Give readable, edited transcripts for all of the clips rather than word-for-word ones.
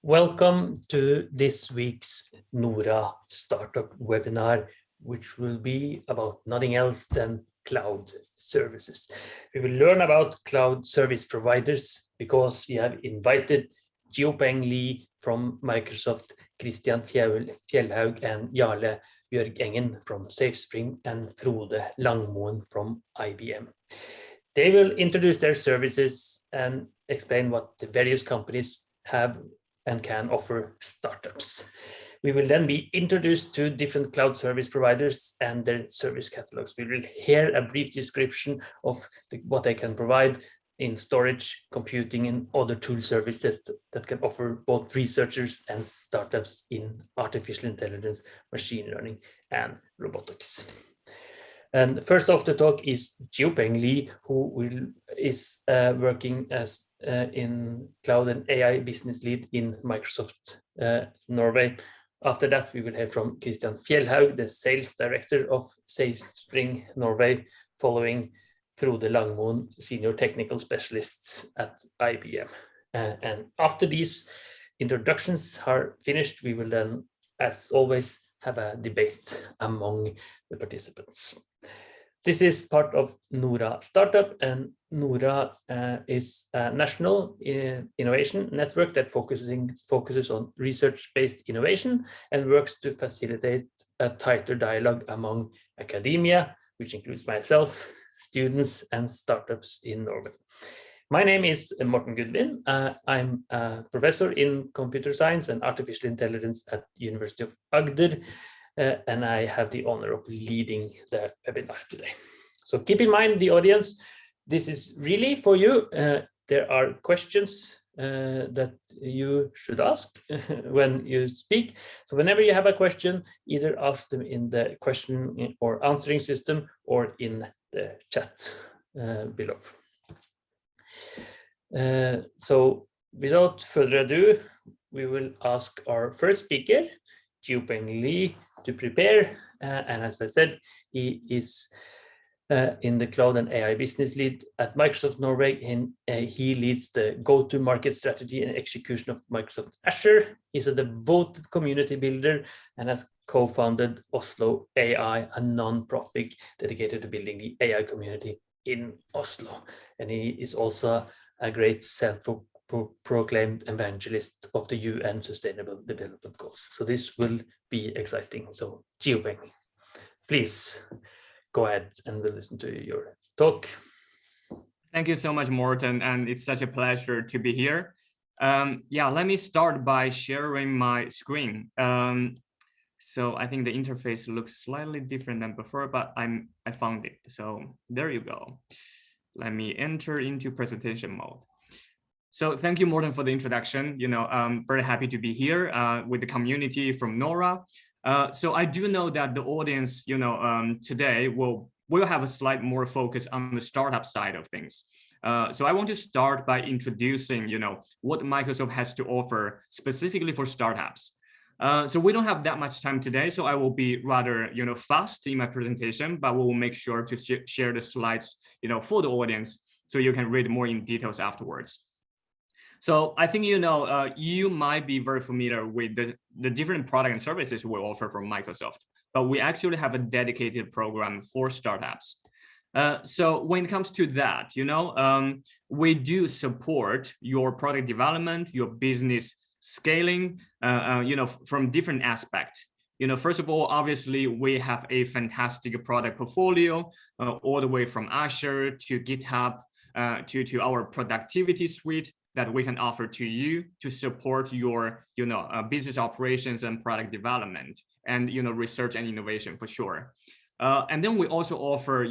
Welcome to this week's NORA Startup webinar, which will be about nothing else than cloud services. We will learn about cloud service providers because we have invited Xiaopeng Li from Microsoft, Kristian Fjellhaug and Jarle Bjørgengen from Safespring, and Frode Langmoen from IBM. They will introduce their services and explain what the various companies have and can offer startups. We will then be introduced to different cloud service providers and their service catalogs. We will hear a brief description of what they can provide in storage, computing, and other tool services that can offer both researchers and startups in artificial intelligence, machine learning, and robotics. And first off the talk is Xiaopeng Li, who is working as in cloud and AI business lead in Microsoft Norway. After that, we will hear from Kristian Fjellhaug, the sales director of Safespring Norway, following Frode Langmoen, senior technical specialists at IBM. And after these introductions are finished, we will then, as always, have a debate among the participants. This is part of NORA Startup, and NORA is a national innovation network that focuses on research-based innovation and works to facilitate a tighter dialogue among academia, which includes myself, students, and startups in Norway. My name is Morten Gudvin. I'm a professor in computer science and artificial intelligence at the University of Agder, and I have the honor of leading the webinar today. So keep in mind, the audience, this is really for you. There are questions that you should ask when you speak. So whenever you have a question, either ask them in the question or answering system or in the chat below. So without further ado, we will ask our first speaker, Xiaopeng Li, to prepare. And as I said, he is in the cloud and AI business lead at Microsoft Norway. And he leads the go-to-market strategy and execution of Microsoft Azure. He's a devoted community builder and has co-founded Oslo AI, a non-profit dedicated to building the AI community in Oslo. And he is also a great self-proclaimed evangelist of the UN Sustainable Development Goals. So this will be exciting. So Xiaopeng, please go ahead and we'll listen to your talk. Thank you so much, Morten, and it's such a pleasure to be here. Let me start by sharing my screen. So I think the interface looks slightly different than before, but I found it. So there you go. Let me enter into presentation mode. So thank you, Morten, for the introduction. I'm very happy to be here with the community from NORA. So I do know that the audience, today will have a slight more focus on the startup side of things. So I want to start by introducing, what Microsoft has to offer specifically for startups. So we don't have that much time today, so I will be rather, fast in my presentation, but we will make sure to share the slides, for the audience, so you can read more in details afterwards. So I think, you might be very familiar with the different products and services we offer from Microsoft, but we actually have a dedicated program for startups. So when it comes to that, we do support your product development, your business scaling, from different aspects. First of all, obviously, we have a fantastic product portfolio, all the way from Azure to GitHub to our productivity suite that we can offer to you to support your, business operations and product development and, research and innovation for sure. And then we also offer,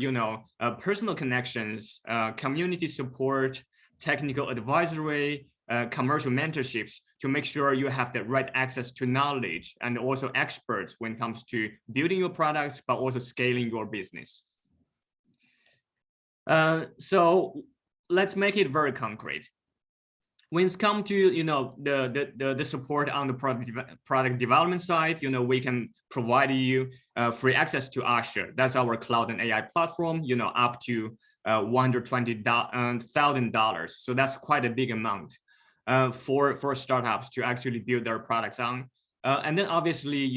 personal connections, community support, technical advisory, commercial mentorships to make sure you have the right access to knowledge and also experts when it comes to building your products, but also scaling your business. So let's make it very concrete. When it's come to the support on the product development side, we can provide you free access to Azure. That's our cloud and AI platform. Up to $120,000. So that's quite a big amount. for startups to actually build their products on. And then obviously,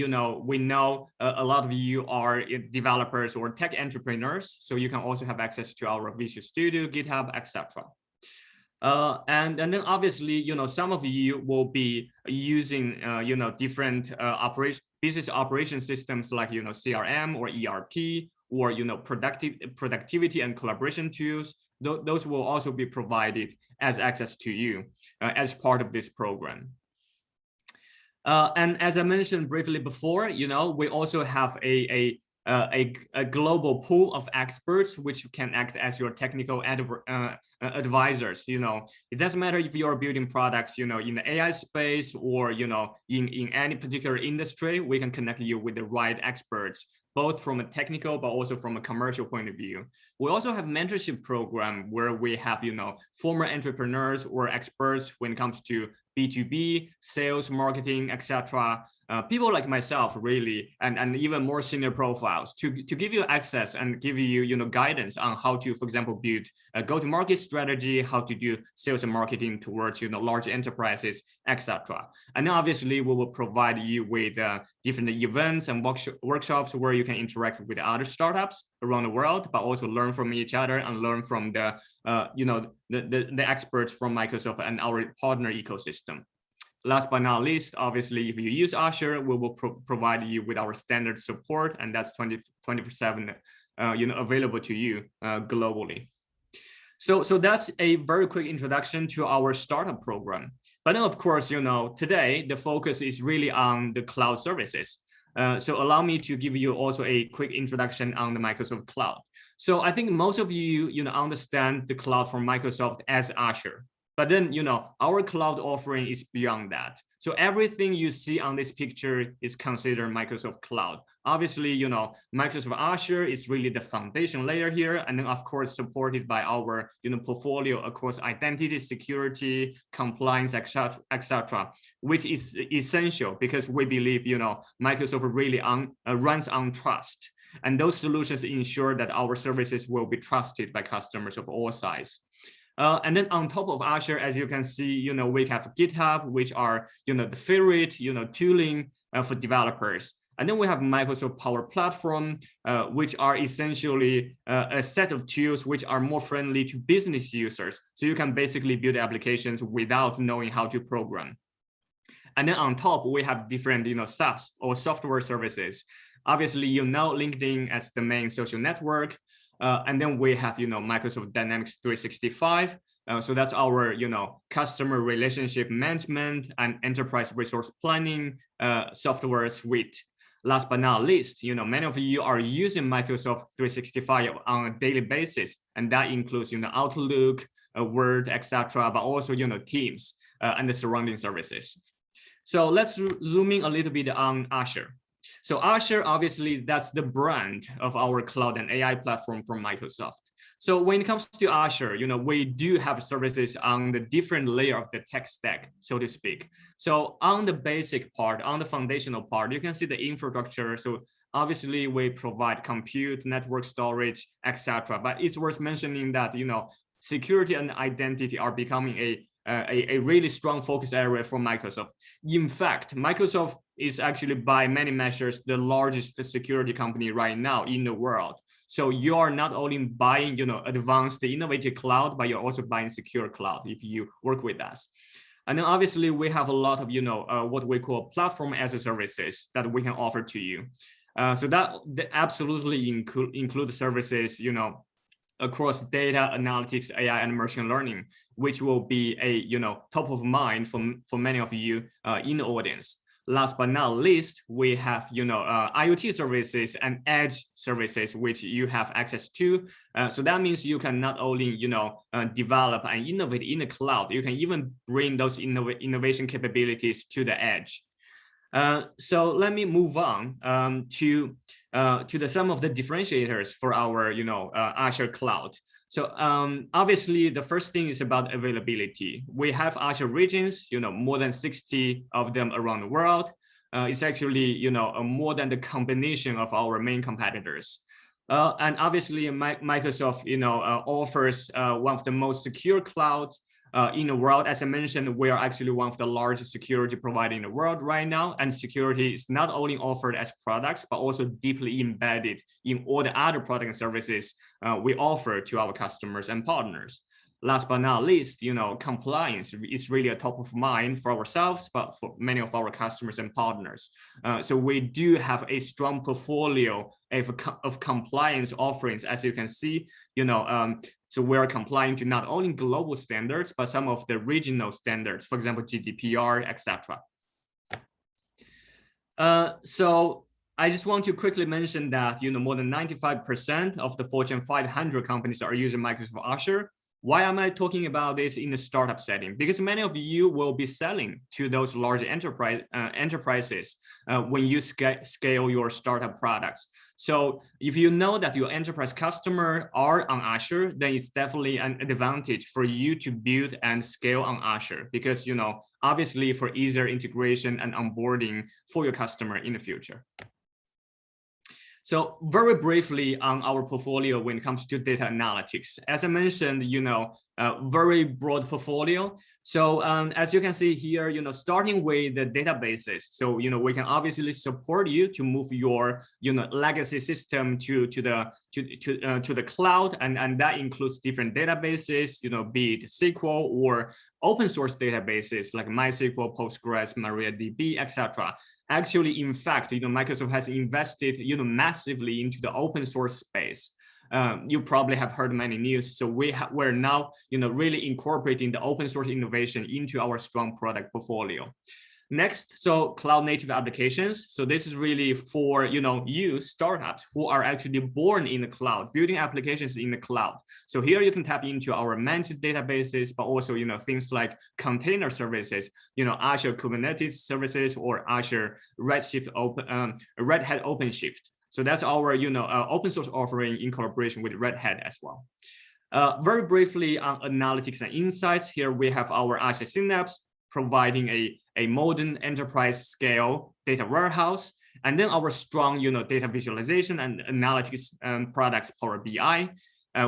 we know a lot of you are developers or tech entrepreneurs, so you can also have access to our Visual Studio, GitHub, etc. And then obviously, some of you will be using, different business operation systems like, CRM or ERP or, productivity and collaboration tools. Those will also be provided as access to you as part of this program. And as I mentioned briefly before, we also have a global pool of experts which can act as your technical advisors. It doesn't matter if you're building products, in the AI space or, in any particular industry, we can connect you with the right experts, both from a technical but also from a commercial point of view. We also have mentorship program where we have, former entrepreneurs or experts when it comes to B2B, sales, marketing, etc. People like myself, really, and even more senior profiles to give you access and give you, guidance on how to, for example, build a go-to-market strategy, how to do sales and marketing towards, large enterprises, etc. And then obviously we will provide you with different events and workshops where you can interact with other startups around the world, but also learn from each other and learn from the, the experts from Microsoft and our partner ecosystem. Last but not least, obviously, if you use Azure, we will provide you with our standard support, and that's 24/7, available to you globally. So that's a very quick introduction to our startup program. But then, of course, today the focus is really on the cloud services. So allow me to give you also a quick introduction on the Microsoft Cloud. So I think most of you, understand the cloud from Microsoft as Azure. But then, our cloud offering is beyond that. So everything you see on this picture is considered Microsoft Cloud. Obviously, Microsoft Azure is really the foundation layer here. And then, of course, supported by our, portfolio across identity, security, compliance, etc., which is essential because we believe, Microsoft really runs on trust. And those solutions ensure that our services will be trusted by customers of all sizes. And then on top of Azure, as you can see, we have GitHub, which are, the favorite, tooling for developers. And then we have Microsoft Power Platform, which are essentially a set of tools which are more friendly to business users. So you can basically build applications without knowing how to program. And then on top, we have different, SaaS or software services. Obviously, LinkedIn as the main social network. And then we have, Microsoft Dynamics 365. So that's our, customer relationship management and enterprise resource planning software suite. Last but not least, many of you are using Microsoft 365 on a daily basis, and that includes, Outlook, Word, etc., but also, Teams and the surrounding services. So let's zoom in a little bit on Azure. So Azure, obviously, that's the brand of our cloud and AI platform from Microsoft. So when it comes to Azure, we do have services on the different layer of the tech stack, so to speak. So on the basic part, on the foundational part, you can see the infrastructure. So obviously, we provide compute, network storage, etc. But it's worth mentioning that, security and identity are becoming a really strong focus area for Microsoft. In fact, Microsoft is actually by many measures the largest security company right now in the world. So you are not only buying, advanced, innovative cloud, but you're also buying secure cloud if you work with us. And then obviously we have a lot of, what we call platform as a services that we can offer to you. So that absolutely include services, across data analytics, AI, and machine learning, which will be a top of mind for many of you in the audience. Last but not least, we have IoT services and edge services which you have access to. So that means you can not only develop and innovate in the cloud, you can even bring those innovation capabilities to the edge. So let me move on to some of the differentiators for our Azure cloud. So obviously the first thing is about availability. We have Azure regions, more than 60 of them around the world. It's actually more than the combination of our main competitors. And obviously Microsoft offers one of the most secure clouds in the world. As I mentioned, we are actually one of the largest security providers in the world right now. And security is not only offered as products, but also deeply embedded in all the other products and services we offer to our customers and partners. Last but not least, compliance is really a top of mind for ourselves, but for many of our customers and partners. So we do have a strong portfolio of compliance offerings, as you can see. So we're complying to not only global standards, but some of the regional standards, for example, GDPR, etc. So I just want to quickly mention that more than 95% of the Fortune 500 companies are using Microsoft Azure. Why am I talking about this in a startup setting? Because many of you will be selling to those large enterprises when you scale your startup products. So if you know that your enterprise customer are on Azure, then it's definitely an advantage for you to build and scale on Azure, because obviously for easier integration and onboarding for your customer in the future. So very briefly on our portfolio when it comes to data analytics, as I mentioned, very broad portfolio. So as you can see here, starting with the databases. So, we can obviously support you to move your, legacy system to the cloud. And that includes different databases, be it SQL or open source databases like MySQL, Postgres, MariaDB, etc. Actually, in fact, Microsoft has invested, massively into the open source space. You probably have heard many news. So we're now, really incorporating the open source innovation into our strong product portfolio. Next, so cloud native applications. So this is really for, you startups who are actually born in the cloud, building applications in the cloud. So here you can tap into our managed databases, but also, things like container services, Azure Kubernetes services or Azure Red Hat OpenShift. So that's our, open source offering in collaboration with Red Hat as well. Very briefly on analytics and insights, here we have our Azure Synapse, providing a modern enterprise scale data warehouse, and then our strong data visualization and analytics products, Power BI,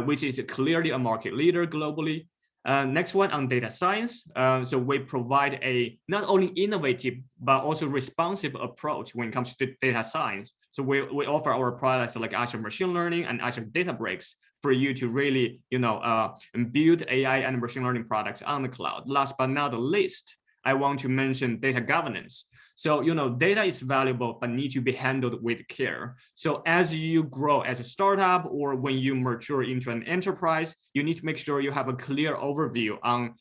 which is clearly a market leader globally. Next one on data science. So we provide a not only innovative, but also responsive approach when it comes to data science. So we offer our products like Azure Machine Learning and Azure Databricks for you to really, build AI and machine learning products on the cloud. Last but not least, I want to mention data governance. So, data is valuable, but need to be handled with care. So as you grow as a startup or when you mature into an enterprise, you need to make sure you have a clear overview on,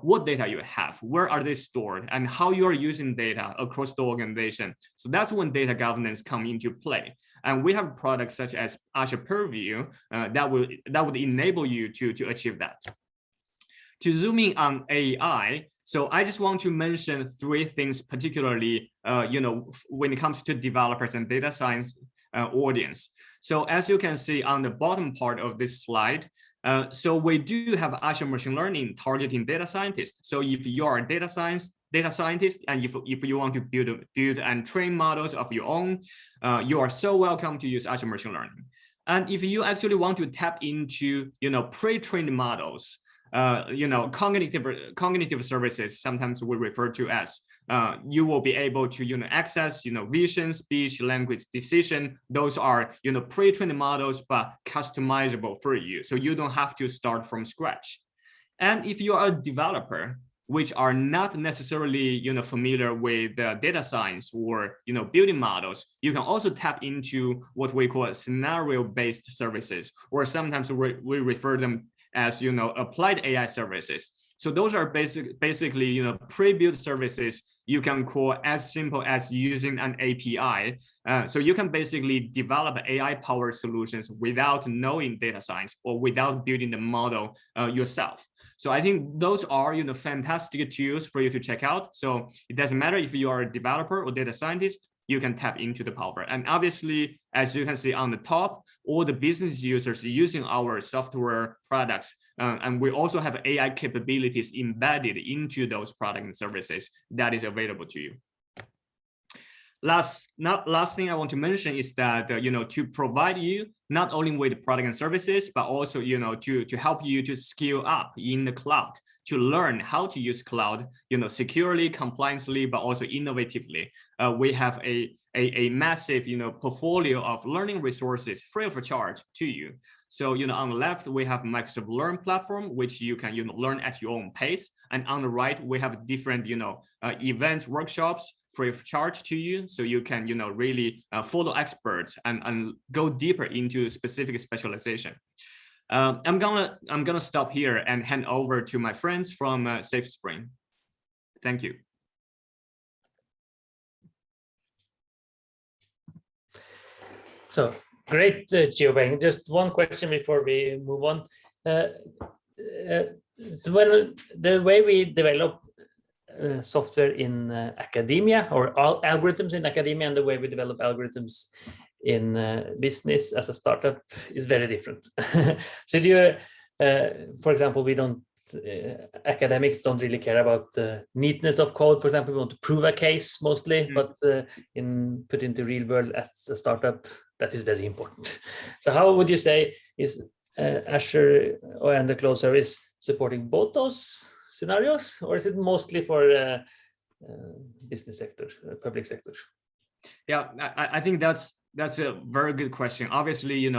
what data you have, where are they stored, and how you are using data across the organization. So that's when data governance come into play. And we have products such as Azure Purview that would enable you to achieve that. To zoom in on AI, so I just want to mention three things, particularly, when it comes to developers and data science audience. So as you can see on the bottom part of this slide, so we do have Azure Machine Learning targeting data scientists. So if you are a data scientist, and if you want to build and train models of your own, you are so welcome to use Azure Machine Learning. And if you actually want to tap into, pre-trained models, cognitive services, sometimes we refer to as, you will be able to access vision, speech, language, decision. Those are pre-trained models, but customizable for you, so you don't have to start from scratch. And if you are a developer, which are not necessarily familiar with data science or building models, you can also tap into what we call scenario-based services, or sometimes we refer them as applied AI services. So those are basically pre-built services you can call as simple as using an API. So you can basically develop AI-powered solutions without knowing data science or without building the model yourself. So I think those are fantastic tools for you to check out. So it doesn't matter if you are a developer or data scientist, you can tap into the power. And obviously, as you can see on the top, all the business users using our software products, and we also have AI capabilities embedded into those products and services that is available to you. Last thing I want to mention is that to provide you not only with product and services, but also to help you to scale up in the cloud. to learn how to use cloud, securely, compliantly, but also innovatively. We have a massive, portfolio of learning resources free of charge to you. So, on the left, we have Microsoft Learn platform, which you can, learn at your own pace. And on the right, we have different, events, workshops free of charge to you. So you can, really follow experts and go deeper into specific specialization. I'm gonna stop here and hand over to my friends from Safespring. Thank you. So great, Xiaopeng. Just one question before we move on. So when the way we develop software in academia, or all algorithms in academia, and the way we develop algorithms in business as a startup is very different. So do you, for example, we don't, academics don't really care about the neatness of code. For example, we want to prove a case mostly, but put into real world as a startup, that is very important. So how would you say is Azure and the cloud service supporting both those scenarios, or is it mostly for business sector, public sector? Yeah, I think that's a very good question. Obviously,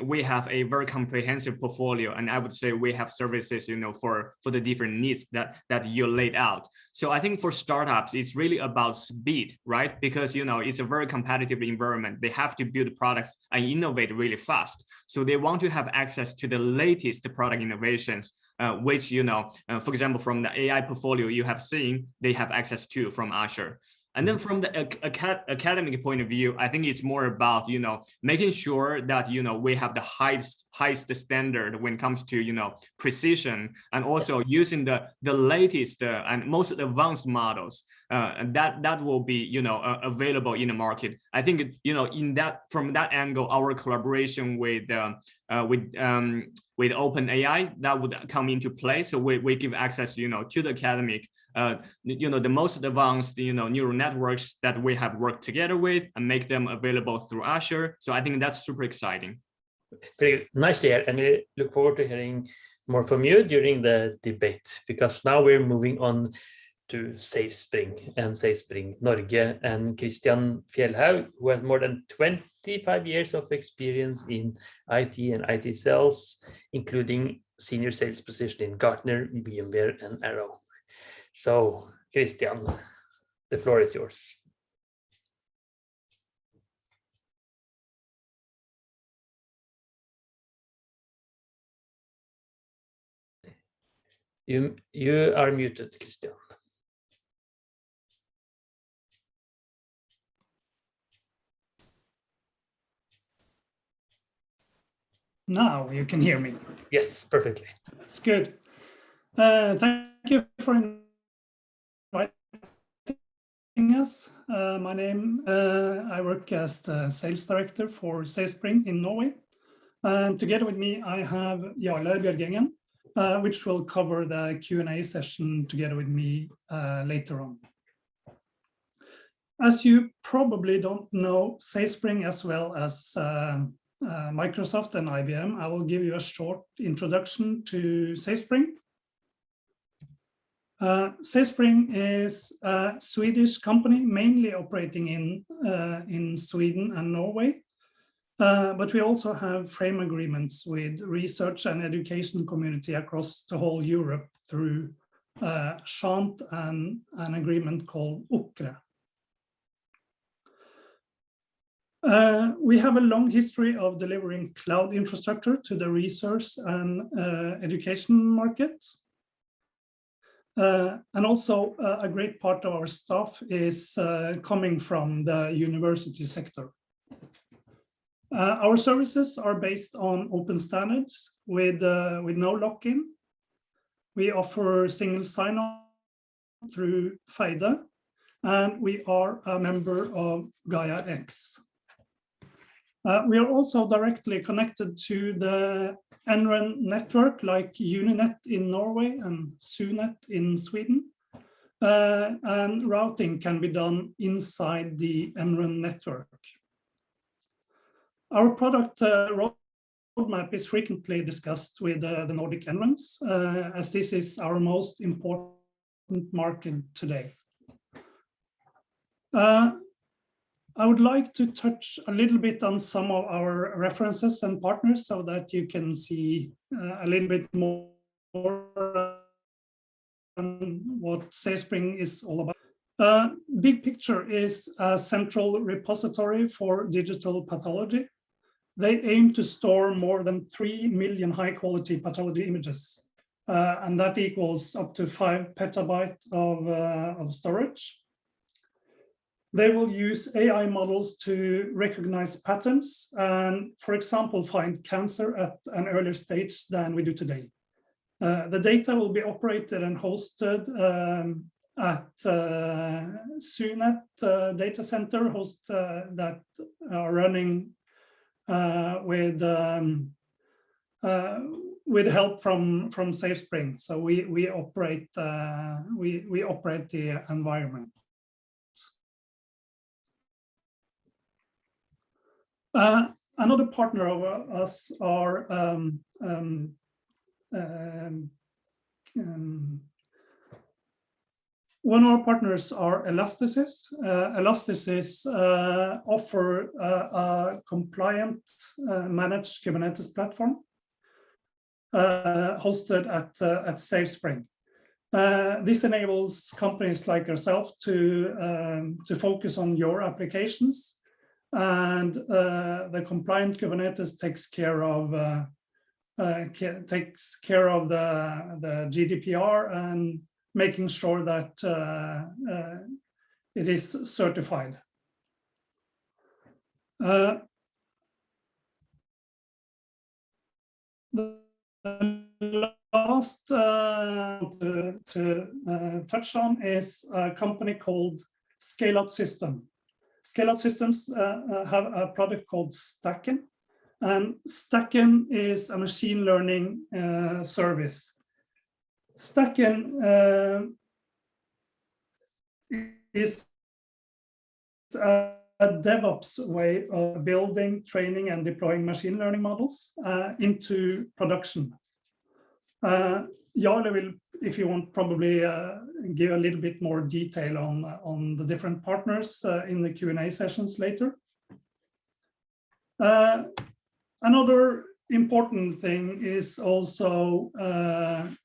we have a very comprehensive portfolio, and I would say we have services, for the different needs that you laid out. So I think for startups, it's really about speed, right? Because it's a very competitive environment. They have to build products and innovate really fast. So they want to have access to the latest product innovations, which for example, from the AI portfolio you have seen, they have access to from Azure. And then from the academic point of view, I think it's more about, making sure that, we have the highest standard when it comes to, precision, and also using the latest and most advanced models and that will be, available in the market. I think, from that angle, our collaboration with OpenAI, that would come into play. So we give access, to the academic, the most advanced, neural networks that we have worked together with, and make them available through Azure. So I think that's super exciting. Very nice to hear, and we look forward to hearing more from you during the debate, because now we're moving on to Safespring and Safespring Norge, and Kristian Fjellhaug, who has more than 25 years of experience in IT and IT sales, including senior sales position in Gartner, VMware, and Arrow. So, Kristian, the floor is yours. You are muted, Kristian. Now you can hear me. Yes, perfectly. That's good. Thank you for inviting us. My name, I work as the sales director for Safespring in Norway. And together with me, I have Jarle Bjørgengen, which will cover the Q&A session together with me later on. As you probably don't know Safespring as well as Microsoft and IBM, I will give you a short introduction to Safespring. Safespring is a Swedish company mainly operating in Sweden and Norway, but we also have frame agreements with research and education community across the whole Europe through Shant and an agreement called UKRE. We have a long history of delivering cloud infrastructure to the research and education market. And also a great part of our staff is coming from the university sector. Our services are based on open standards with no lock-in. We offer single sign-on through FIDE, and we are a member of Gaia X. We are also directly connected to the NREN network, like Uninet in Norway and Sunet in Sweden. And routing can be done inside the NREN network. Our product roadmap is frequently discussed with the Nordic entrants, as this is our most important market today. I would like to touch a little bit on some of our references and partners so that you can see a little bit more on what Safespring is all about. Big picture is a central repository for digital pathology. They aim to store more than 3 million high-quality pathology images, and that equals up to 5 petabytes of storage. They will use AI models to recognize patterns and, for example, find cancer at an earlier stage than we do today. The data will be operated and hosted at SUNET data center that are running with help from Safespring. So we operate the environment. Another partner of us are one of our partners are Elasticys. Elasticys offer a compliant managed Kubernetes platform hosted at Safespring. This enables companies like yourself to focus on your applications, and the compliant Kubernetes takes care of the GDPR and making sure that it is certified. The last to touch on is a company called Scale-Out Systems. Scale-Out Systems have a product called Stacken, and Stacken is a machine learning service. Stacken is a DevOps way of building, training, and deploying machine learning models into production. Jarle will, if you want, probably give a little bit more detail on the different partners in the Q&A sessions later. Another important thing is also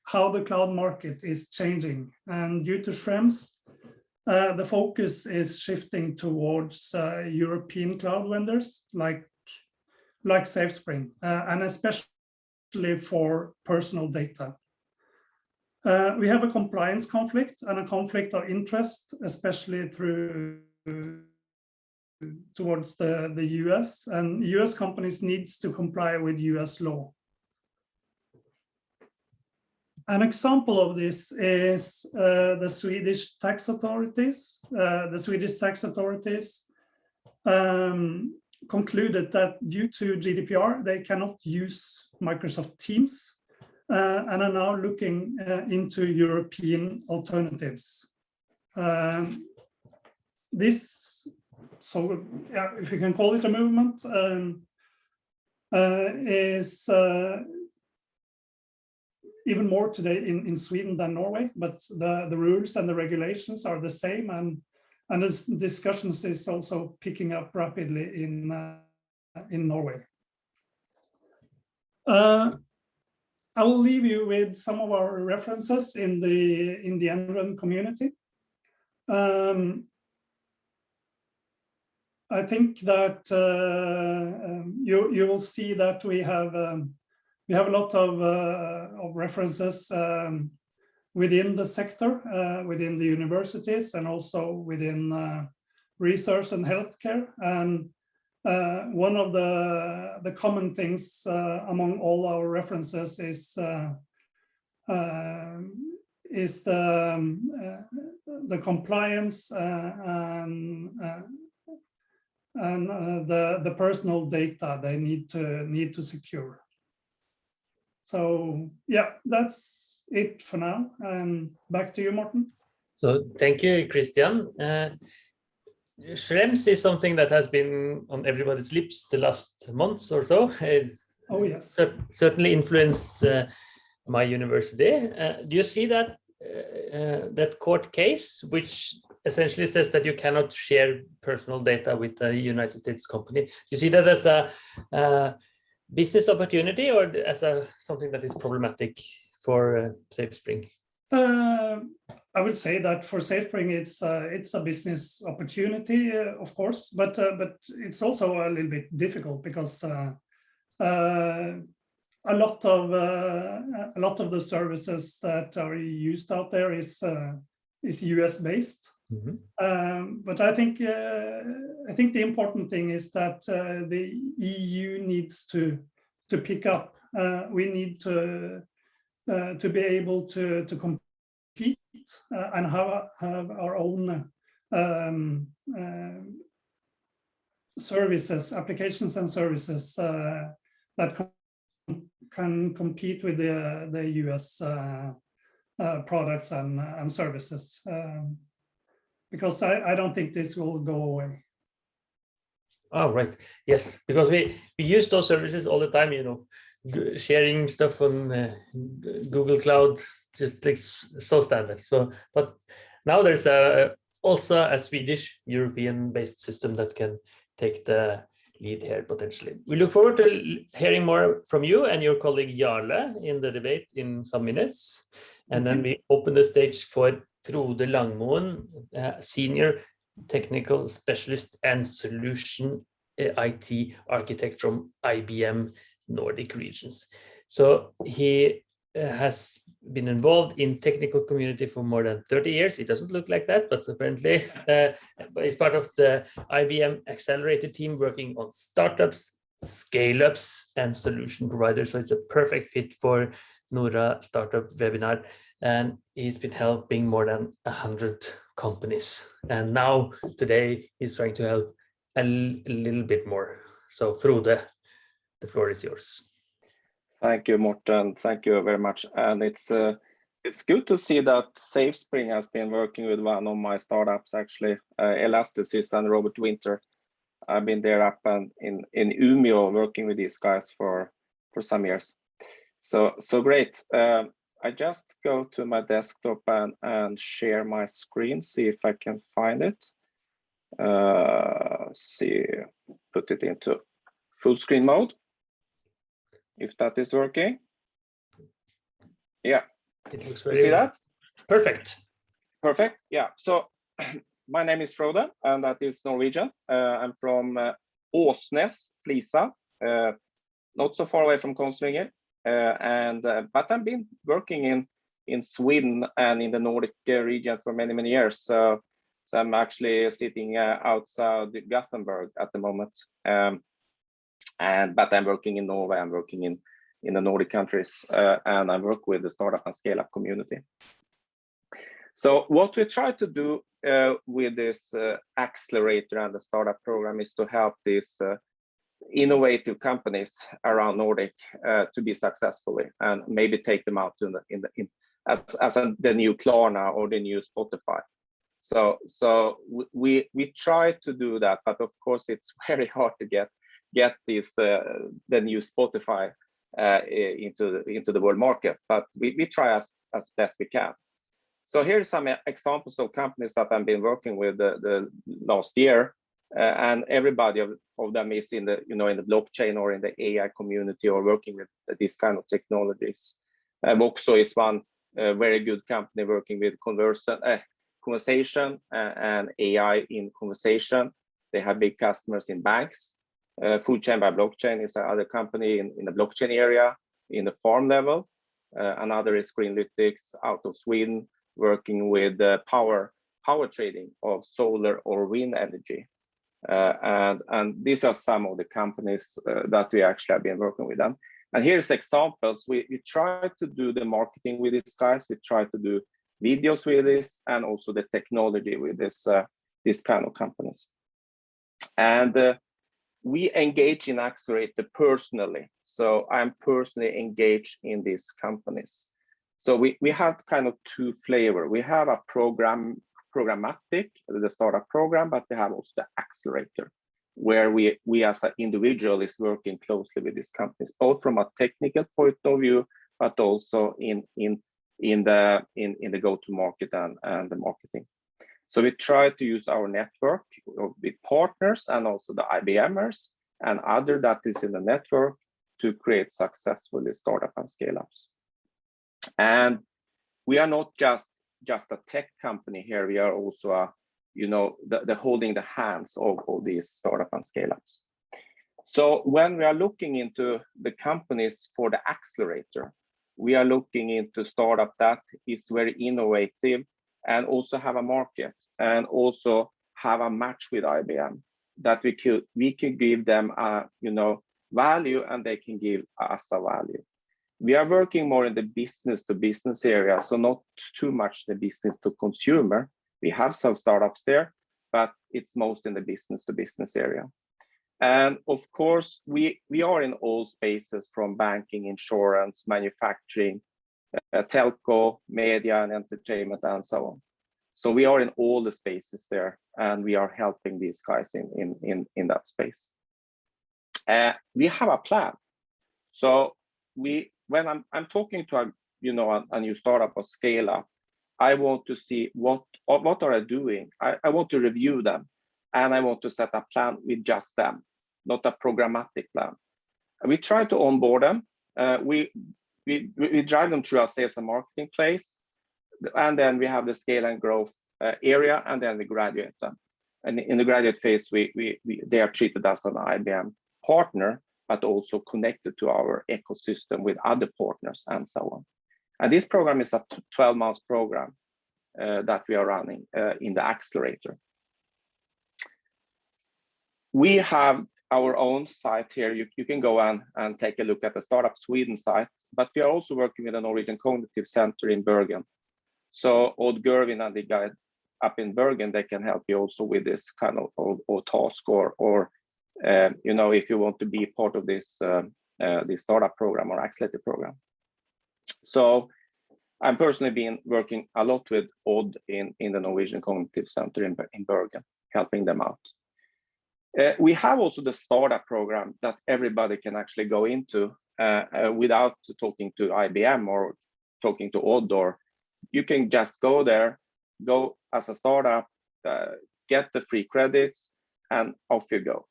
how the cloud market is changing, and due to Schrems, the focus is shifting towards European cloud vendors like Safespring, and especially for personal data. We have a compliance conflict and a conflict of interest, especially towards the US, and US companies needs to comply with US law. An example of this is the Swedish tax authorities. The Swedish tax authorities concluded that due to GDPR, they cannot use Microsoft Teams and are now looking into European alternatives. This, so yeah, if you can call it a movement, is even more today in Sweden than Norway, but the rules and the regulations are the same, and this discussions is also picking up rapidly in Norway. I will leave you with some of our references in the NREN community. I think that you will see that we have a lot of references within the sector, within the universities, and also within research and healthcare. And one of the common things among all our references is the compliance and the personal data they need to secure. So yeah, that's it for now. And back to you, Morten. So thank you, Kristian. Schrems is something that has been on everybody's lips the last months or so. Oh, yes. certainly influenced my university. Do you see that that court case, which essentially says that you cannot share personal data with a United States company? Do you see that as a business opportunity or as something that is problematic for Safespring? I would say that for Safespring, it's a business opportunity, of course, but it's also a little bit difficult because a lot of the services that are used out there is US based. Mm-hmm. But I think the important thing is that the EU needs to pick up. We need to be able to compete and have our own services, applications and services that can compete with the US products and services, because I don't think this will go away. Oh, right. Yes, because we use those services all the time, you know, sharing stuff on Google Cloud, just like so standard. So, but now there's also a Swedish European-based system that can take the lead here potentially. We look forward to hearing more from you and your colleague Jarle in the debate in some minutes. And then we open the stage for Frode Langmoen, Senior Technical Specialist and Solution IT Architect from IBM Nordic regions. So he has been involved in technical community for more than 30 years. It doesn't look like that, but apparently he's part of the IBM Accelerator team working on startups, scale-ups, and solution providers. So it's a perfect fit for NORA Startup webinar. And he's been helping more than 100 companies. And now today he's trying to help a little bit more. So Frode, the floor is yours. Thank you, Morten. Thank you very much. And it's good to see that Safespring has been working with one of my startups, actually, Elasticys and Robert Winter. I've been there up and in Umeå working with these guys for some years. So great. I just go to my desktop and share my screen, see if I can find it. See, put it into full screen mode. If that is working. Yeah. It looks very you see that? Perfect. Perfect. Yeah. So my name is Frode, and that is Norwegian. I'm from Åsnes, Flisa, not so far away from Kongsvinger. But I've been working in Sweden and in the Nordic region for many years. So I'm actually sitting outside Gothenburg at the moment. But I'm working in Norway, I'm working in the Nordic countries, and I work with the startup and scale-up community. So what we try to do with this accelerator and the startup program is to help these innovative companies around Nordic to be successfully and maybe take them out as the new Klarna or the new Spotify. So we try to do that, but of course it's very hard to get this the new Spotify into the world market, but we try as best we can. So here's some examples of companies that I've been working with the last year, and everybody of them is in the blockchain or in the AI community or working with these kind of technologies. Voxo is one very good company working with conversation and AI in conversation. They have big customers in banks. Foodchain by Blockchain is another company in the blockchain area in the farm level. Another is Greenlytics out of Sweden, working with power trading of solar or wind energy. And these are some of the companies that we actually have been working with them. And here's examples. We try to do the marketing with these guys. We try to do videos with this and also the technology with this kind of companies. And we engage in Accelerator personally. So I'm personally engaged in these companies. So we have kind of two flavors. We have a programmatic, the startup program, but we have also the accelerator. where we as an individual is working closely with these companies, both from a technical point of view, but also in the go-to-market and the marketing. So we try to use our network with partners and also the IBMers and other that is in the network to create successfully startup and scale-ups. And we are not just a tech company here. We are also the holding the hands of these startup and scale-ups. So when we are looking into the companies for the accelerator, we are looking into startup that is very innovative and also have a market and also have a match with IBM that we can give them value and they can give us a value. We are working more in the business to business area, so not too much the business to consumer. We have some startups there, but it's most in the business to business area. And of course, we are in all spaces from banking, insurance, manufacturing, telco, media and entertainment, and so on. So we are in all the spaces there, and we are helping these guys in that space. We have a plan. So when I'm talking to a new startup or scale up, I want to see what are they doing. I want to review them, and I want to set a plan with just them, not a programmatic plan. And we try to onboard them. We drive them through our sales and marketing place, and then we have the scale and growth area, and then we graduate them. And in the graduate phase, they are treated as an IBM partner, but also connected to our ecosystem with other partners and so on. And this program is a 12-month program that we are running in the accelerator. We have our own site here. You can go and take a look at the Startup Sweden site, but we are also working with the Norwegian Cognitive Center in Bergen. So Odd Gervin and the guy up in Bergen, they can help you also with this kind of task or if you want to be part of this startup program or accelerator program. So I've personally been working a lot with Odd in the Norwegian Cognitive Center in Bergen, helping them out. We have also the startup program that everybody can actually go into without talking to IBM or talking to Odd, or you can just go there, go as a startup, get the free credits, and off you go.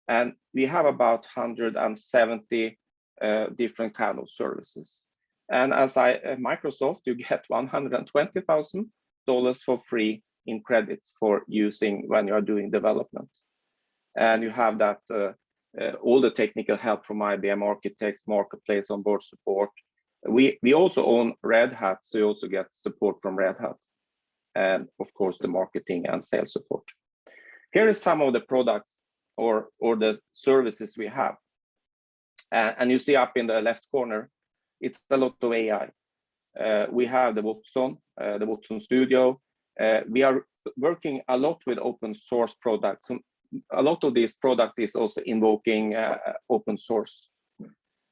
And we have about 170 different kind of services. And as Microsoft, you get $120,000 for free in credits for using when you are doing development. And you have that all the technical help from IBM architects, marketplace, onboard support. We also own Red Hat, so you also get support from Red Hat. And of course, the marketing and sales support. Here is some of the products or the services we have. And you see up in the left corner, it's a lot of AI. We have the Watson Studio. We are working a lot with open source products. A lot of these products is also invoking open source.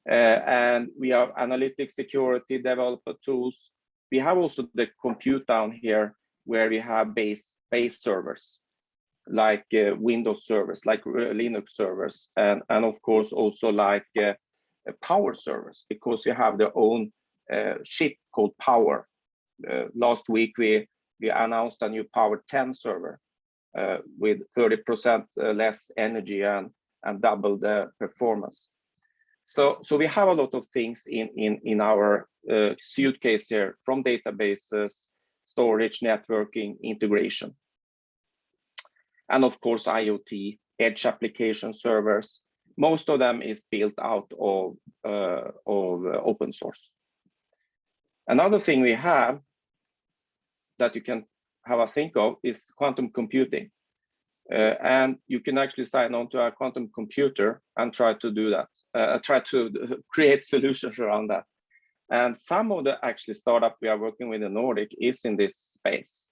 And we have analytics, security, developer tools. We have also the compute down here where we have base servers, like Windows servers, like Linux servers, and of course also like power servers, because you have their own chip called Power. Last week we announced a new Power 10 server with 30% less energy and double the performance. So we have a lot of things in our suitcase here, from databases, storage, networking, integration. And of course, IoT, edge application servers. Most of them is built out of open source. Another thing we have that you can have a think of is quantum computing. And you can actually sign on to a quantum computer and try to do that, try to create solutions around that. And some of the actually startup we are working with in Nordic is in this space,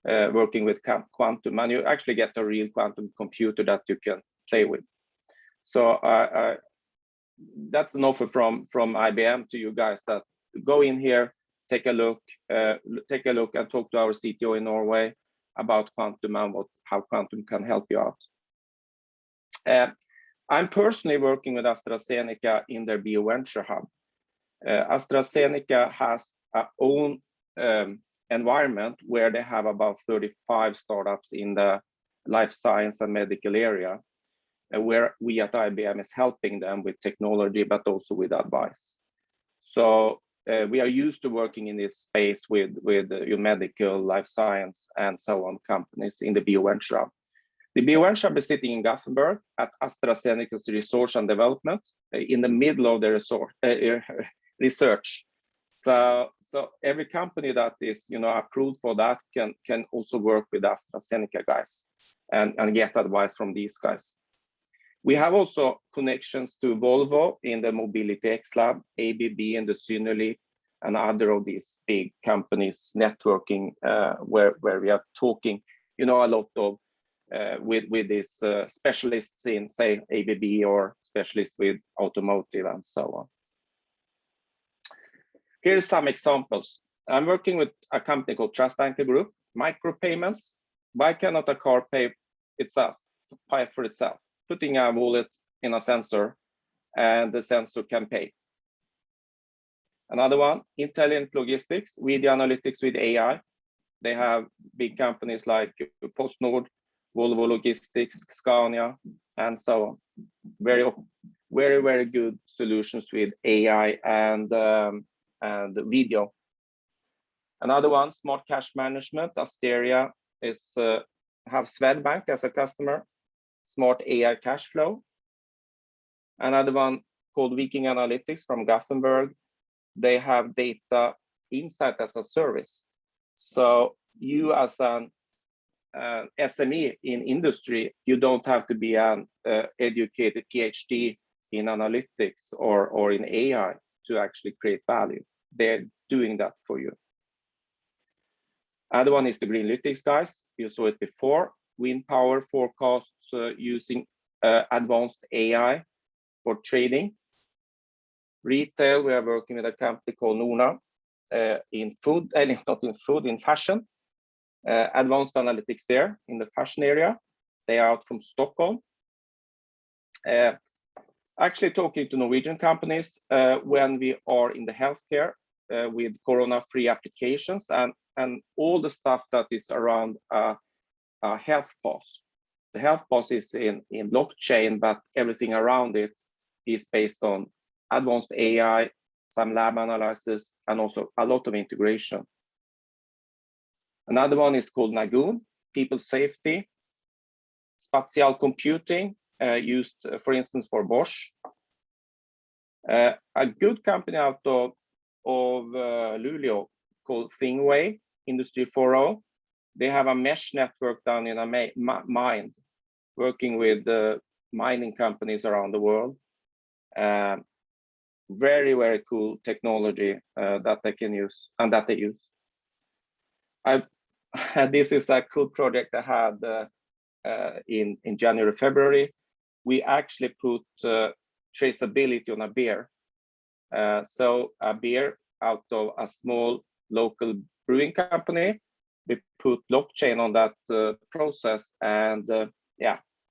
working with quantum, and you actually get a real quantum computer that you can play with. So that's an offer from IBM to you guys, that go in here, take a look and talk to our CTO in Norway about quantum and how quantum can help you out. I'm personally working with AstraZeneca in their BioVenture Hub. AstraZeneca has a own environment where they have about 35 startups in the life science and medical area, where we at IBM is helping them with technology, but also with advice. So we are used to working in this space with your medical, life science, and so on companies in the BioVenture Hub. The BioVenture Hub is sitting in Gothenburg at AstraZeneca's research and development, in the middle of the research. So every company that is approved for that can also work with AstraZeneca guys and get advice from these guys. We have also connections to Volvo in the Mobility X Lab, ABB in the Synnerly, and other of these big companies networking where we are talking, a lot of with these specialists in, say, ABB, or specialists with automotive and so on. Here's some examples. I'm working with a company called Trust Anchor Group. Micropayments. Why cannot a car pay for itself? Putting a wallet in a sensor, and the sensor can pay. Another one, intelligent logistics, video analytics with AI. They have big companies like PostNord, Volvo Logistics, Scania, and so on. Very, very, very good solutions with AI and video. Another one, smart cash management. Asteria have Swedbank as a customer. Smart AI cash flow. Another one called Viking Analytics from Gothenburg. They have data insight as a service. So you as an SME in industry, you don't have to be an educated PhD in analytics or in AI to actually create value. They're doing that for you. Other one is the Greenlytics guys. You saw it before. Wind power forecasts using advanced AI for trading. Retail, we are working with a company called NORA in food, not in food, in fashion. Advanced analytics there in the fashion area. They are out from Stockholm. Actually talking to Norwegian companies when we are in the healthcare with corona-free applications and all the stuff that is around health pass. The health pass is in blockchain, but everything around it is based on advanced AI, some lab analysis, and also a lot of integration. Another one is called Nagoon, people safety, spatial computing used, for instance, for Bosch. A good company out of Luleå called Thingway, Industry 4.0. They have a mesh network down in a mine, working with mining companies around the world. Very, very cool technology that they can use and that they use. This is a cool project I had in January, February. We actually put traceability on a beer. So a beer out of a small local brewing company. We put blockchain on that process, and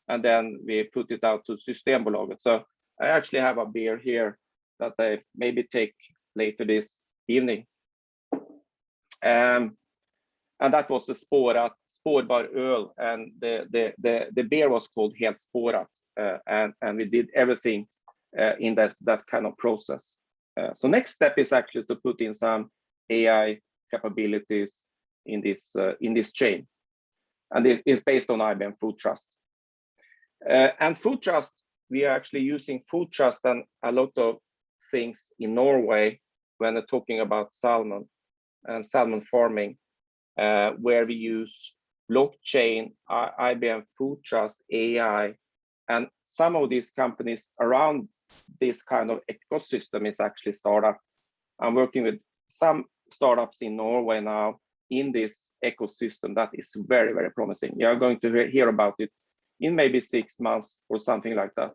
and then we put it out to Systembolaget. So I actually have a beer here that I maybe take later this evening. And that was the spårbar öl, and the beer was called Helt spårat, and we did everything in that kind of process. So next step is actually to put in some AI capabilities in this chain, and it is based on IBM Food Trust. And Food Trust, we are actually using Food Trust and a lot of things in Norway when they're talking about salmon and salmon farming, where we use blockchain, IBM Food Trust, AI, and some of these companies around this kind of ecosystem is actually startup. I'm working with some startups in Norway now in this ecosystem that is very, very promising. You are going to hear about it in maybe 6 months or something like that.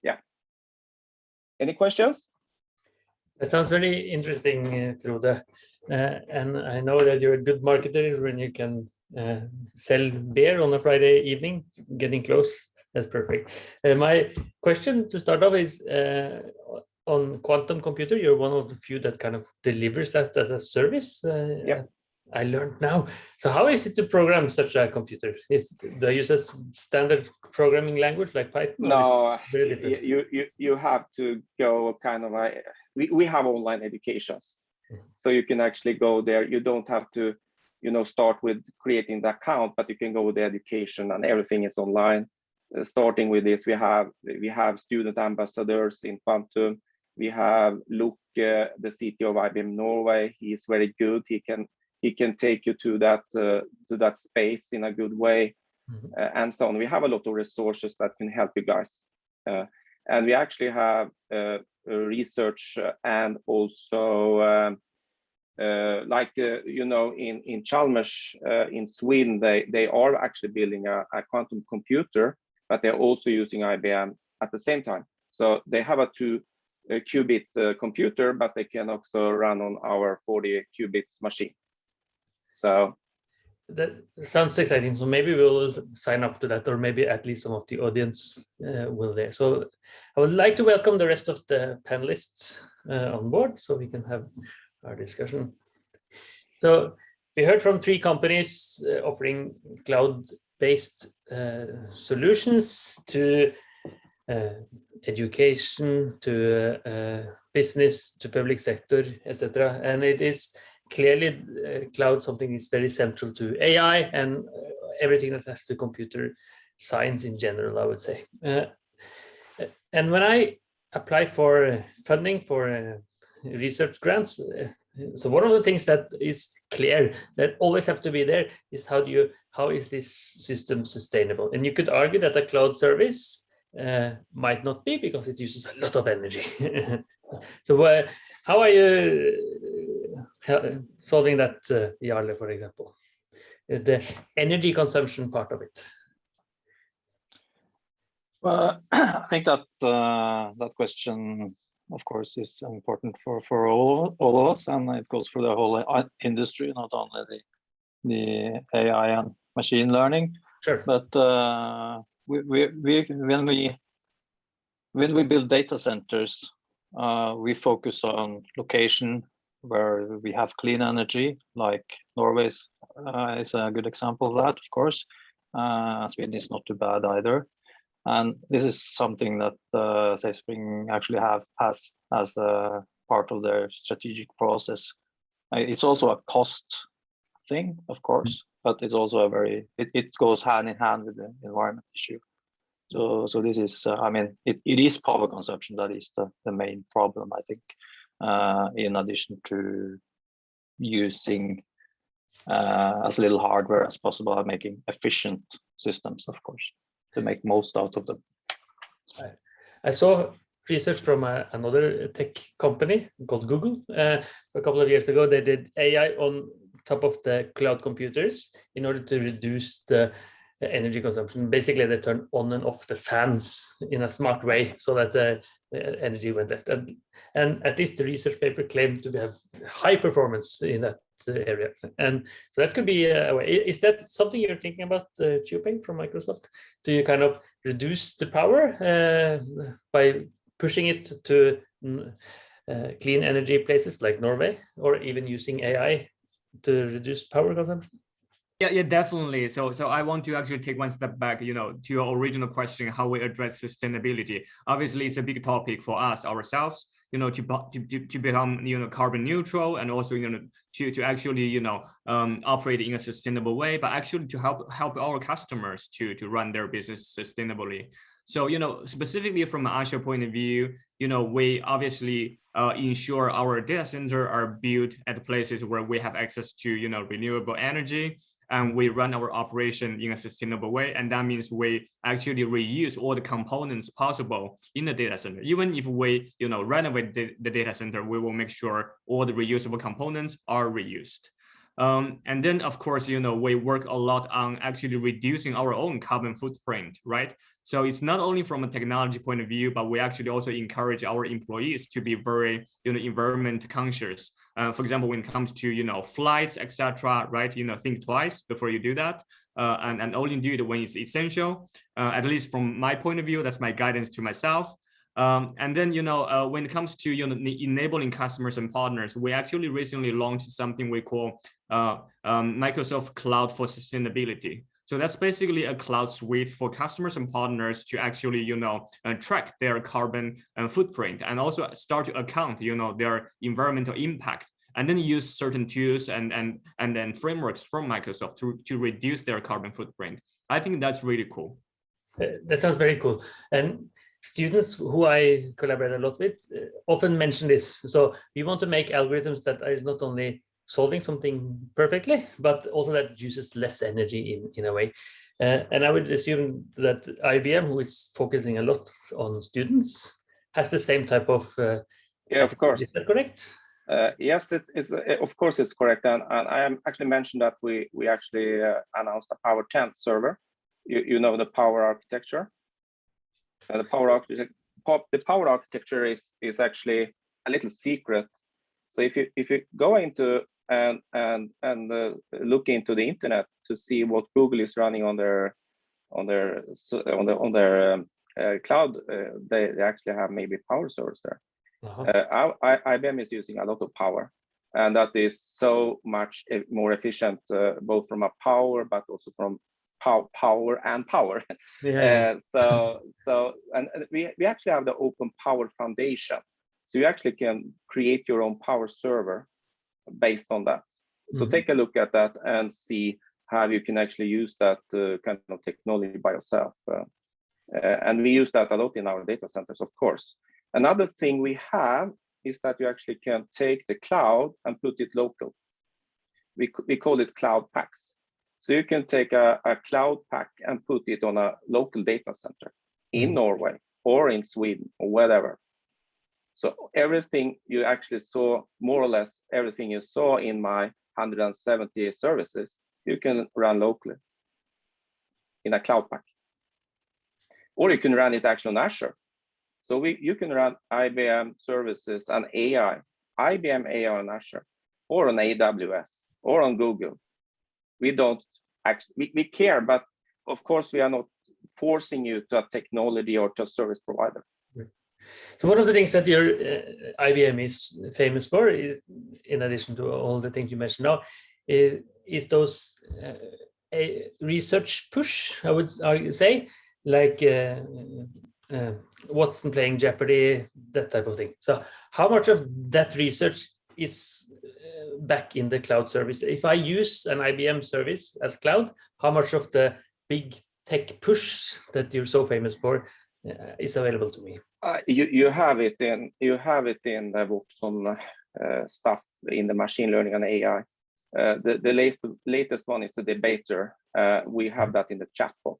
Yeah. Any questions? That sounds very interesting, Frode. and I know that you're a good marketer when you can sell beer on a Friday evening, getting close. That's perfect. My question to start off is on quantum computer. You're one of the few that kind of delivers that as a service. Yeah. I learned now. So how is it to program such a computer? Do I use a standard programming language like Python? No, you have to go kind of we have online educations, so you can actually go there. You don't have to, start with creating the account, but you can go with the education, and everything is online. Starting with this, we have student ambassadors in quantum. We have Luke, the CTO of IBM Norway. He is very good. He can take you to that space in a good way, and so on. We have a lot of resources that can help you guys, and we actually have research and also in Chalmers in Sweden, they are actually building a quantum computer, but they're also using IBM at the same time. So they have a 2-qubit computer, but they can also run on our 40 qubits machine. So that sounds exciting. So maybe we'll sign up to that, or maybe at least some of the audience will there. So I would like to welcome the rest of the panelists on board so we can have our discussion. So we heard from 3 companies offering cloud-based solutions to education, to business, to public sector, etc. And it is clearly cloud something is very central to AI and everything that has to computer science in general, I would say. And when I apply for funding for research grants, so one of the things that is clear that always have to be there is how is this system sustainable? And you could argue that a cloud service might not be, because it uses a lot of energy. So how are you solving that, Jarle, for example, the energy consumption part of it? Well, I think that that question, of course, is important for all of us, and it goes for the whole industry, not only the AI and machine learning. Sure. But when we build data centers, we focus on location where we have clean energy, like Norway is a good example of that, of course. Sweden is not too bad either. And this is something that Safespring actually has as a part of their strategic process. It's also a cost thing, of course, but it's also a it goes hand in hand with the environment issue. So this is, it is power consumption that is the main problem, I think, in addition to using as little hardware as possible and making efficient systems, of course, to make most out of them. I saw research from another tech company called Google a couple of years ago. They did AI on top of the cloud computers in order to reduce the energy consumption. Basically, they turn on and off the fans in a smart way so that the energy went left. And at least the research paper claimed to have high performance in that area. And so that could be a way. Is that something you're thinking about, Xiaopeng from Microsoft? Do you kind of reduce the power by pushing it to clean energy places like Norway, or even using AI to reduce power consumption? Yeah, definitely. So I want to actually take one step back, to your original question, how we address sustainability. Obviously, it's a big topic for us ourselves, to become, carbon neutral, and also, to actually, operate in a sustainable way, but actually to help our customers to run their business sustainably. So, specifically from an Azure point of view, we obviously ensure our data center are built at places where we have access to, renewable energy, and we run our operation in a sustainable way. And that means we actually reuse all the components possible in the data center. Even if we, renovate the data center, we will make sure all the reusable components are reused. And then, of course, we work a lot on actually reducing our own carbon footprint, right? So it's not only from a technology point of view, but we actually also encourage our employees to be very, environment conscious. For example, when it comes to, flights, etc., right? Think twice before you do that, and only do it when it's essential. At least from my point of view, that's my guidance to myself. And then, when it comes to enabling customers and partners, we actually recently launched something we call Microsoft Cloud for Sustainability. So that's basically a cloud suite for customers and partners to actually, track their carbon footprint and also start to account, their environmental impact, and then use certain tools and then frameworks from Microsoft to reduce their carbon footprint. I think that's really cool. That sounds very cool. And students who I collaborate a lot with often mention this. So we want to make algorithms that is not only solving something perfectly, but also that uses less energy in a way. And I would assume that IBM, who is focusing a lot on students, has the same type of yeah, of course. Is that correct? Yes, it's of course it's correct. And I am actually mentioned that we actually announced a Power 10 server. You know the Power architecture. The Power architecture is actually a little secret. So if you go into and look into the internet to see what Google is running on their cloud, they actually have maybe Power servers there. IBM is using a lot of Power, and that is so much more efficient, both from a power but also from power and power. Yeah. So and we actually have the Open Power Foundation, so you actually can create your own Power server based on that. So take a look at that and see how you can actually use that kind of technology by yourself. And we use that a lot in our data centers, of course. Another thing we have is that you actually can take the cloud and put it local. We call it cloud packs. So you can take a cloud pack and put it on a local data center in Norway or in Sweden or wherever. So everything you actually saw, more or less everything you saw in my 170 services, you can run locally in a cloud pack. Or you can run it actually on Azure. So you can run IBM services and AI, IBM AI on Azure, or on AWS, or on Google. We don't actually, we care, but of course we are not forcing you to a technology or to a service provider. So one of the things that your IBM is famous for is, in addition to all the things you mentioned now, is those a research push, I would say, like Watson playing Jeopardy, that type of thing. So how much of that research is back in the cloud service? If I use an IBM service as cloud, how much of the big tech push that you're so famous for is available to me? You have it in the Watson stuff in the machine learning and AI. The latest one is the debater. We have that in the chatbot.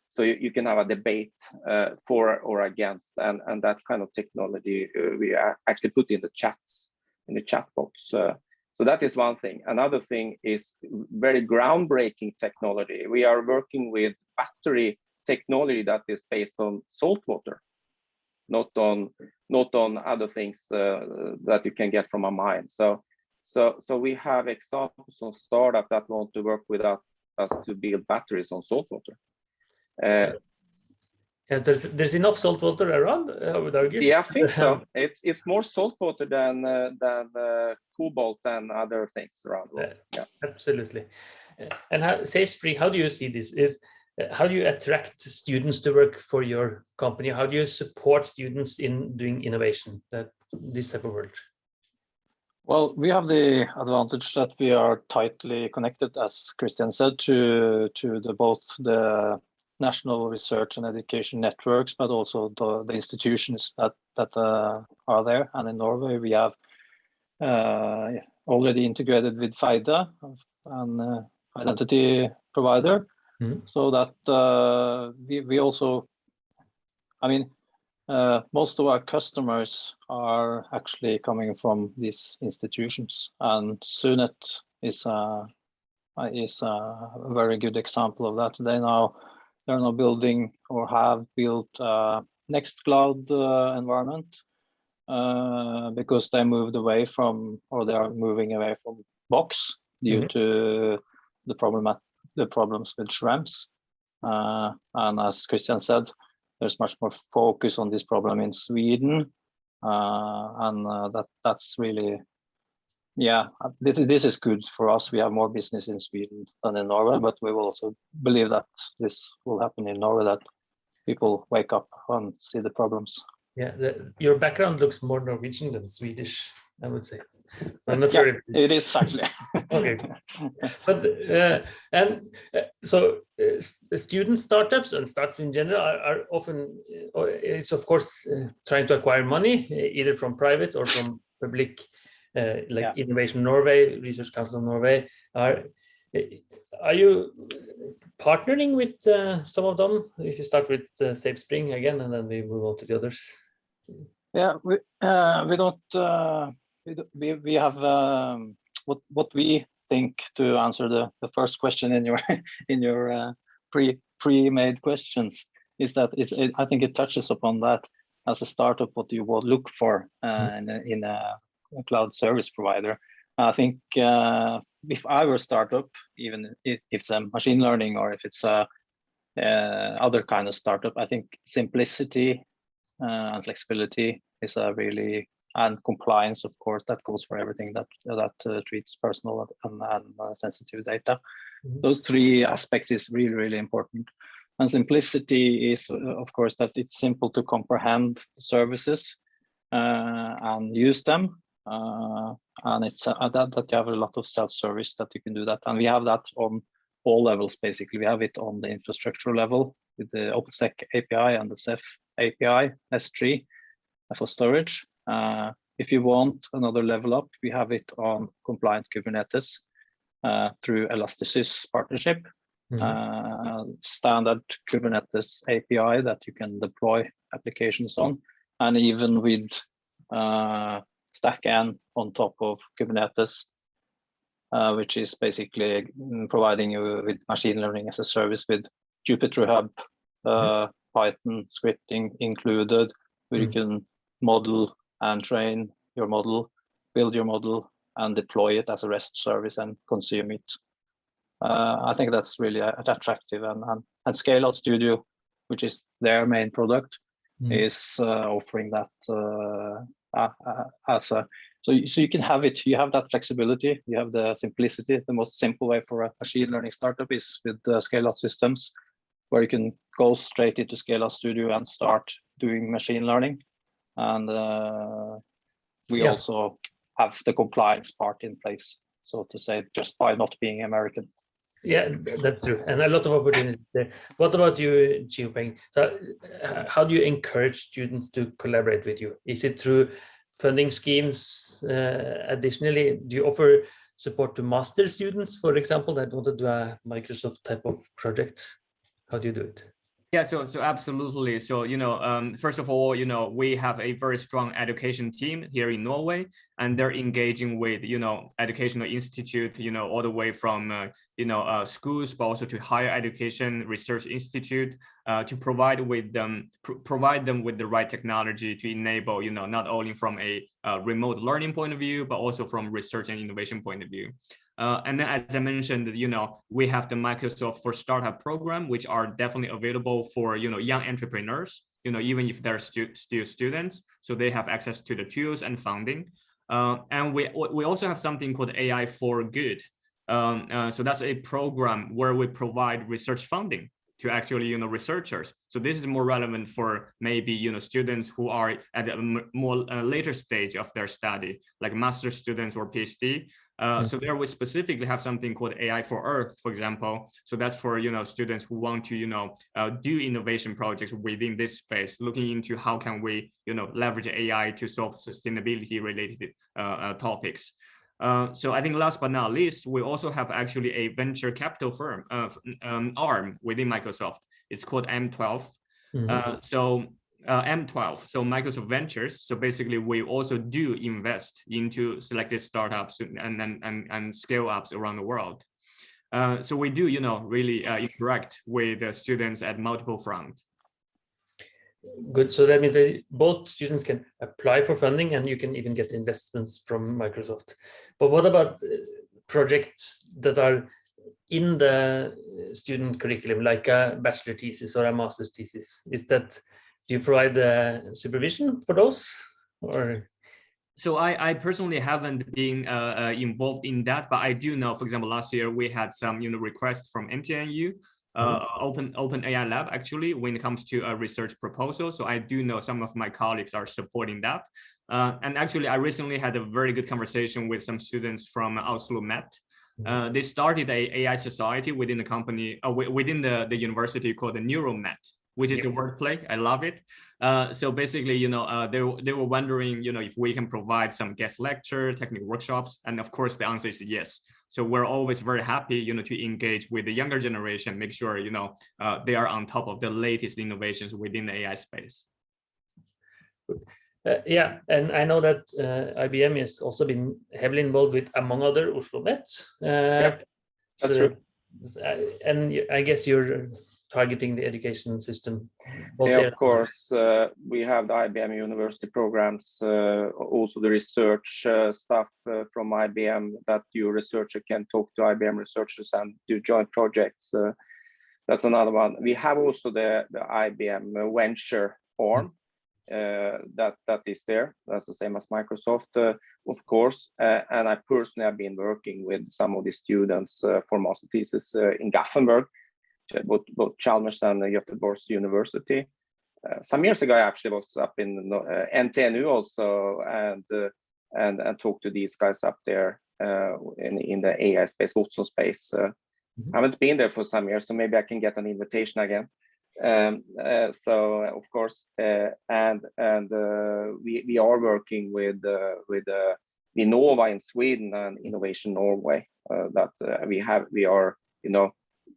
So you can have a debate for or against, and that kind of technology we actually put in the chats, in the chatbots. So that is one thing. Another thing is very groundbreaking technology. We are working with battery technology that is based on salt water, not on other things that you can get from a mine. So we have examples of startups that want to work with us to build batteries on salt water. Yes, there's enough salt water around, I would argue. Yeah, I think so. It's more salt water than cobalt and other things around. Yeah, absolutely. And Safespring, how do you see this? How do you attract students to work for your company? How do you support students in doing innovation, this type of work? Well, we have the advantage that we are tightly connected, as Kristian said, to both the national research and education networks, but also the institutions that are there. And in Norway, we have already integrated with FIDE, an identity provider, so that we also, I mean, most of our customers are actually coming from these institutions, and SUNET is a very good example of that. They're now building or have built Nextcloud environment because they moved away from, or they are moving away from Box due to the problems with Schrems. And as Kristian said, there's much more focus on this problem in Sweden, and that's really, yeah, this is good for us. We have more business in Sweden than in Norway, but we will also believe that this will happen in Norway, that people wake up and see the problems. Yeah, your background looks more Norwegian than Swedish, I would say. I'm not sure if it is actually. Okay, but so student startups and startups in general are often, it's of course trying to acquire money either from private or from public, like Innovation Norway, Research Council of Norway. Are you partnering with some of them? If you start with Safespring again, and then we move on to the others. Yeah, we don't. We have what we think, to answer the first question in your pre-made questions, is that I think it touches upon that as a startup, what you would look for in a cloud service provider. I think if I were a startup, even if it's a machine learning or if it's a other kind of startup, I think simplicity and flexibility is a really, and compliance, of course, that goes for everything that treats personal and sensitive data. Those three aspects is really, really important. And simplicity is, of course, that it's simple to comprehend services and use them. And it's that you have a lot of self-service that you can do that. And we have that on all levels, basically. We have it on the infrastructure level with the OpenStack API and the Ceph API, S3 for storage. If you want another level up, we have it on compliant Kubernetes through Elastic's partnership. Standard Kubernetes API that you can deploy applications on, and even with StackN on top of Kubernetes, which is basically providing you with machine learning as a service with Jupyter Hub, Python scripting included, where you can model and train your model, build your model, and deploy it as a REST service and consume it. I think that's really attractive, and Scale-out Studio, which is their main product, is offering that as a, so you can have it. You have that flexibility, you have the simplicity. The most simple way for a machine learning startup is with the Scale-out systems, where you can go straight into Scale-out Studio and start doing machine learning. And we also have the compliance part in place, so to say, just by not being American. Yeah, that's true, and a lot of opportunities there. What about you, Xiaopeng? So how do you encourage students to collaborate with you? Is it through funding schemes? Additionally, do you offer support to master students, for example, that want to do a Microsoft type of project? How do you do it? Yeah, so absolutely. So, first of all, we have a very strong education team here in Norway, and they're engaging with, educational institute, all the way from, schools, but also to higher education research institute, to provide them with the right technology to enable, not only from a remote learning point of view, but also from research and innovation point of view. And then, as I mentioned, we have the Microsoft for Startup program, which are definitely available for, young entrepreneurs, even if they're still students, so they have access to the tools and funding. And we also have something called AI for Good. So that's a program where we provide research funding to actually, researchers. So this is more relevant for maybe, students who are at a more later stage of their study, like master students or PhD. So there we specifically have something called AI for Earth, for example. So that's for, students who want to, do innovation projects within this space, looking into how can we, leverage AI to solve sustainability related topics. So I think last but not least, we also have actually a venture capital firm arm within Microsoft. It's called M12. So M12, so Microsoft Ventures. So basically, we also do invest into selected startups and scale ups around the world. So we do, really interact with the students at multiple fronts. Good. So that means that both students can apply for funding, and you can even get investments from Microsoft. But what about projects that are in the student curriculum, like a bachelor thesis or a master's thesis? Do you provide the supervision for those, or? So I personally haven't been involved in that, but I do know, for example, last year we had some requests from NTNU, Open AI Lab, actually, when it comes to a research proposal. So I do know some of my colleagues are supporting that. And actually, I recently had a very good conversation with some students from Oslo Met. They started a AI society within the company, within the university called the NeuroMet, which is a wordplay. I love it. So basically, they were wondering, if we can provide some guest lecture, technical workshops, and of course the answer is yes. So we're always very happy, to engage with the younger generation, make sure, they are on top of the latest innovations within the AI space. Yeah, and I know that IBM has also been heavily involved with, among other, Oslo Met. That's true. And I guess you're targeting the education system. Yeah, of course. We have the IBM university programs, also the research stuff from IBM that your researcher can talk to IBM researchers and do joint projects. That's another one. We have also the IBM venture arm that is there. That's the same as Microsoft, of course. And I personally have been working with some of the students for master thesis in Gothenburg, both Chalmers and Göteborgs University. Some years ago, I actually was up in NTNU also and talked to these guys up there in the AI space, Watson space. I haven't been there for some years, so maybe I can get an invitation again. So of course, and we are working with Vinnova in Sweden and Innovation Norway. That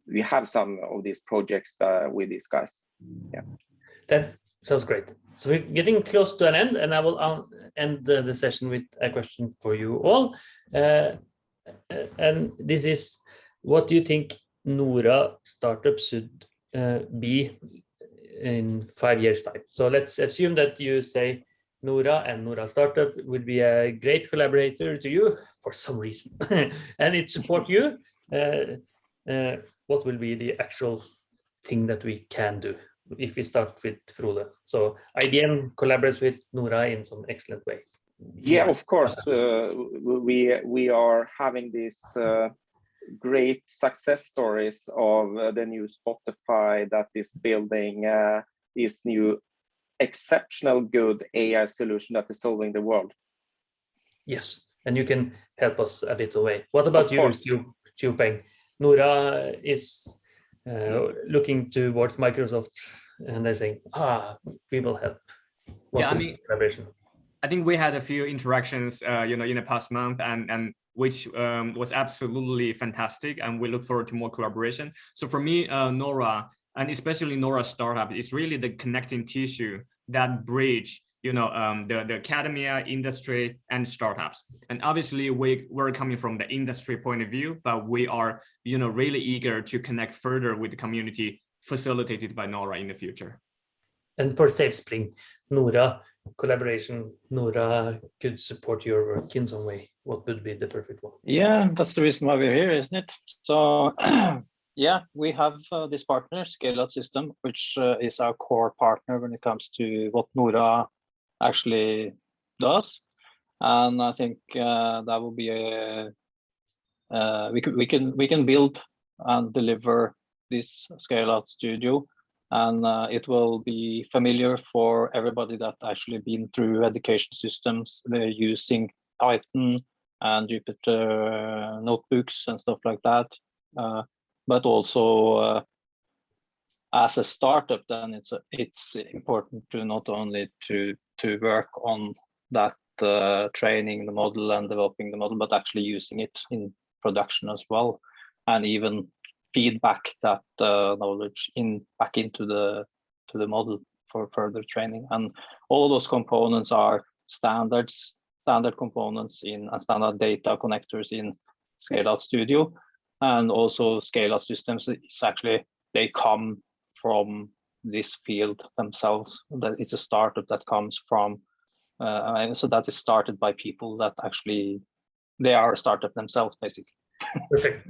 we have some of these projects with these guys. Yeah, that sounds great. So we're getting close to an end, and I will end the session with a question for you all. And this is, what do you think NORA startup should be in 5 years' time? So let's assume that you say NORA and NORA startup would be a great collaborator to you for some reason, and it support you. What will be the actual thing that we can do if we start with Frode? So IBM collaborates with NORA in some excellent way. Yeah, of course. We are having these great success stories of the new Spotify that is building this new exceptional good AI solution that is solving the world. Yes, and you can help us a bit away. What about you, Xiaopeng? NORA is looking towards Microsoft, and they're saying, we will help. Collaboration? I think we had a few interactions, in the past month, and which was absolutely fantastic, and we look forward to more collaboration. So for me, NORA, and especially NORA startup, is really the connecting tissue that bridge, the academia, industry, and startups. And obviously, we're coming from the industry point of view, but we are, really eager to connect further with the community facilitated by NORA in the future. And for Safespring, NORA collaboration, NORA could support your work in some way. What would be the perfect one? Yeah, that's the reason why we're here, isn't it? So yeah, we have this partner, Scale Out System, which is our core partner when it comes to what NORA actually does. And I think that will be we can build and deliver this Scale Out studio, and it will be familiar for everybody that actually been through education systems. They're using Python and Jupyter notebooks and stuff like that. But also as a startup, then it's important to not only to work on that training the model and developing the model, but actually using it in production as well, and even feedback that knowledge back into the model for further training. And all those components are standard components in standard data connectors in Scale-out Studio, and also Scale-out systems. It's actually, they come from this field themselves. That it's a startup that comes from, so that is started by people that actually, they are a startup themselves, basically. Perfect.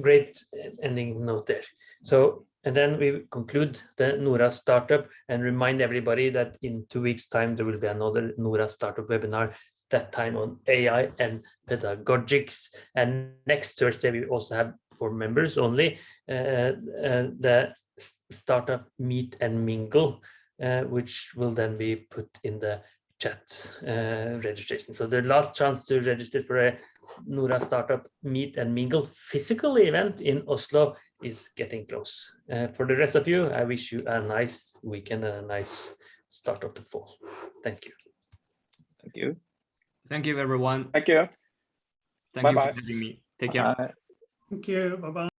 Great ending note there. So, and then we conclude the NORA startup and remind everybody that in 2 weeks' time, there will be another NORA startup webinar, that time on AI and pedagogics. And next Thursday, we also have, for members only, the startup meet and mingle, which will then be put in the chat registration. So the last chance to register for a NORA startup meet and mingle physical event in Oslo is getting close. For the rest of you, I wish you a nice weekend and a nice start of the fall. Thank you. Thank you. Thank you, everyone. Thank you. Thank you Bye-bye. for having me. Take care. Thank you. Bye-bye.